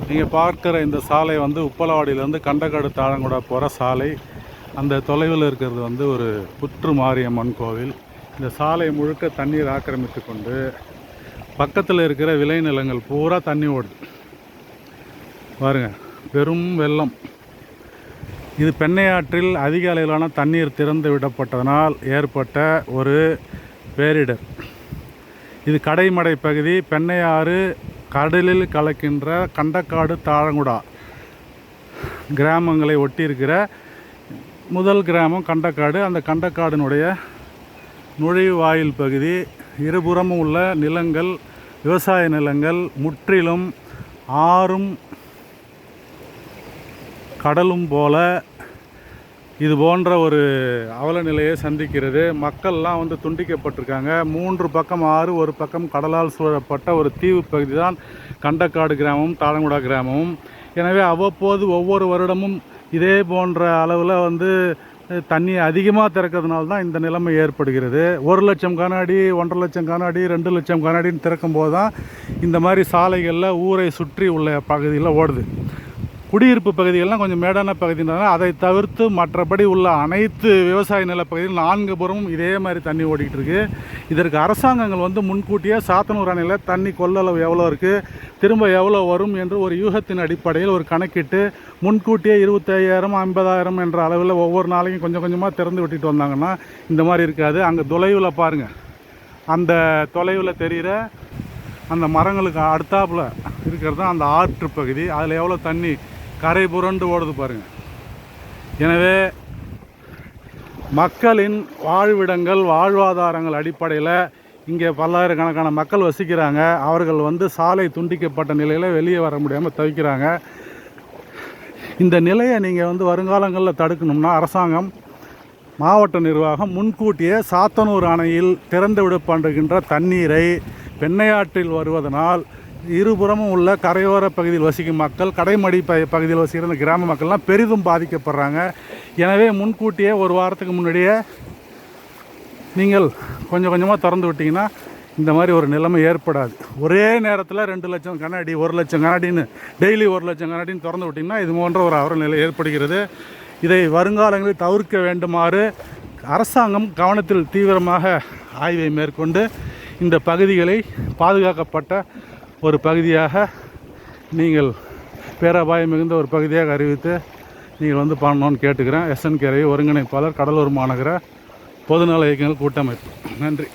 நீங்கள் பார்க்குற இந்த சாலை வந்து உப்பலவாடியிலேருந்து கண்டக்காடு தாழங்குடா போகிற சாலை. அந்த தொலைவில் இருக்கிறது வந்து ஒரு புற்று மாரியம்மன் கோவில். இந்த சாலை முழுக்க தண்ணீர் ஆக்கிரமித்து கொண்டு பக்கத்தில் இருக்கிற விளைநிலங்கள் பூரா தண்ணி ஓடுது பாருங்க. பெரும் வெள்ளம். இது பெண்ணையாற்றில் அதிக அளவிலான தண்ணீர் திறந்து விடப்பட்டதனால் ஏற்பட்ட ஒரு பேரிடர். இது கடைமடை பகுதி. பெண்ணையாறு கடலில் கலக்கின்ற கண்டக்காடு தாழங்குடா கிராமங்களை ஒட்டி இருக்கிற முதல் கிராமம் கண்டக்காடு. அந்த கண்டக்காடினுடைய நுழைவாயில் பகுதி. இருபுறமும் உள்ள நிலங்கள் விவசாய நிலங்கள் முற்றிலும் ஆறும் கடலும் போல இது போன்ற ஒரு அவல நிலையை சந்திக்கிறது. மக்கள்லாம் வந்து துண்டிக்கப்பட்டிருக்காங்க. 3 பக்கம் ஆறு, ஒரு பக்கம் கடலால் சூழப்பட்ட ஒரு தீவு பகுதி தான் கண்டக்காடு கிராமமும் தாழங்குடா கிராமமும். எனவே அவ்வப்போது ஒவ்வொரு வருடமும் இதே போன்ற அளவில் வந்து தண்ணி அதிகமாக திறக்கிறதுனால தான் இந்த நிலைமை ஏற்படுகிறது. 1 லட்சம் கனஅடி, 1.5 லட்சம் கனஅடி, 2 லட்சம் கனஅடின்னு திறக்கும்போது தான் இந்த மாதிரி சாலைகளில் ஊரை சுற்றி உள்ள பகுதியில் ஓடுது. குடியிருப்பு பகுதிகள்லாம் கொஞ்சம் மேடான பகுதினால அதை தவிர்த்து மற்றபடி உள்ள அனைத்து விவசாய நிலப்பகுதியில் 4 புறமும் இதே மாதிரி தண்ணி ஓடிக்கிட்டு இருக்குது. இதற்கு அரசாங்கங்கள் வந்து முன்கூட்டியே சாத்தனூர் அணையில் தண்ணி கொள்ளளவு எவ்வளோ இருக்குது, திரும்ப எவ்வளோ வரும் என்று ஒரு யூகத்தின் அடிப்படையில் ஒரு கணக்கிட்டு முன்கூட்டியே 25,000 50,000 என்ற அளவில் ஒவ்வொரு நாளைக்கும் கொஞ்சம் கொஞ்சமாக திறந்து விட்டுட்டு வந்தாங்கன்னா இந்த மாதிரி இருக்காது. அங்கே தொலைவில் பாருங்கள், அந்த தொலைவில் தெரிகிற அந்த மரங்களுக்கு அடுத்தாப்பில் இருக்கிறது தான் அந்த ஆற்று பகுதி. அதில் எவ்வளோ தண்ணி கரை புரண்டு ஓடுது பாருங்கள். எனவே மக்களின் வாழ்விடங்கள் வாழ்வாதாரங்கள் அடிப்படையில் இங்கே பல்லாயிரக்கணக்கான மக்கள் வசிக்கிறாங்க. அவர்கள் வந்து சாலை துண்டிக்கப்பட்ட நிலையில் வெளியே வர முடியாமல் தவிக்கிறாங்க. இந்த நிலையை நீங்கள் வந்து வருங்காலங்களில் தடுக்கணும்னா அரசாங்கம் மாவட்ட நிர்வாகம் முன்கூட்டியே சாத்தனூர் அணையில் திறந்து விடப்படுகின்ற தண்ணீரை பெண்ணையாற்றில் வருவதனால் இருபுறமும் உள்ள கரையோர பகுதியில் வசிக்கும் மக்கள், கடைமடி பகுதியில் வசிக்கிற இந்த கிராம மக்கள்லாம் பெரிதும் பாதிக்கப்படுறாங்க. எனவே முன்கூட்டியே ஒரு வாரத்துக்கு முன்னாடியே நீங்கள் கொஞ்சம் கொஞ்சமாக திறந்து விட்டிங்கன்னா இந்த மாதிரி ஒரு நிலைமை ஏற்படாது. ஒரே நேரத்தில் 2 லட்சம் கனஅடி, 1 லட்சம் கனஅடின்னு டெய்லி 1 லட்சம் கனஅடின்னு திறந்து விட்டிங்கன்னா இது போன்ற ஒரு அவல நிலை ஏற்படுகிறது. இதை வருங்காலங்களில் தவிர்க்க வேண்டுமாறு அரசாங்கம் கவனத்தில் தீவிரமாக ஆய்வை மேற்கொண்டு இந்த பகுதிகளை பாதுகாக்கப்பட்ட ஒரு பகுதியாக நீங்கள் பேரபாயம் மிகுந்த ஒரு பகுதியாக அறிவித்து நீங்கள் வந்து பண்ணணும்னு கேட்டுக்கிறேன். SNK ஒருங்கிணைப்பாளர், கடலூர் மாநகர பொதுநல இயக்கங்கள் கூட்டமைப்பு. நன்றி.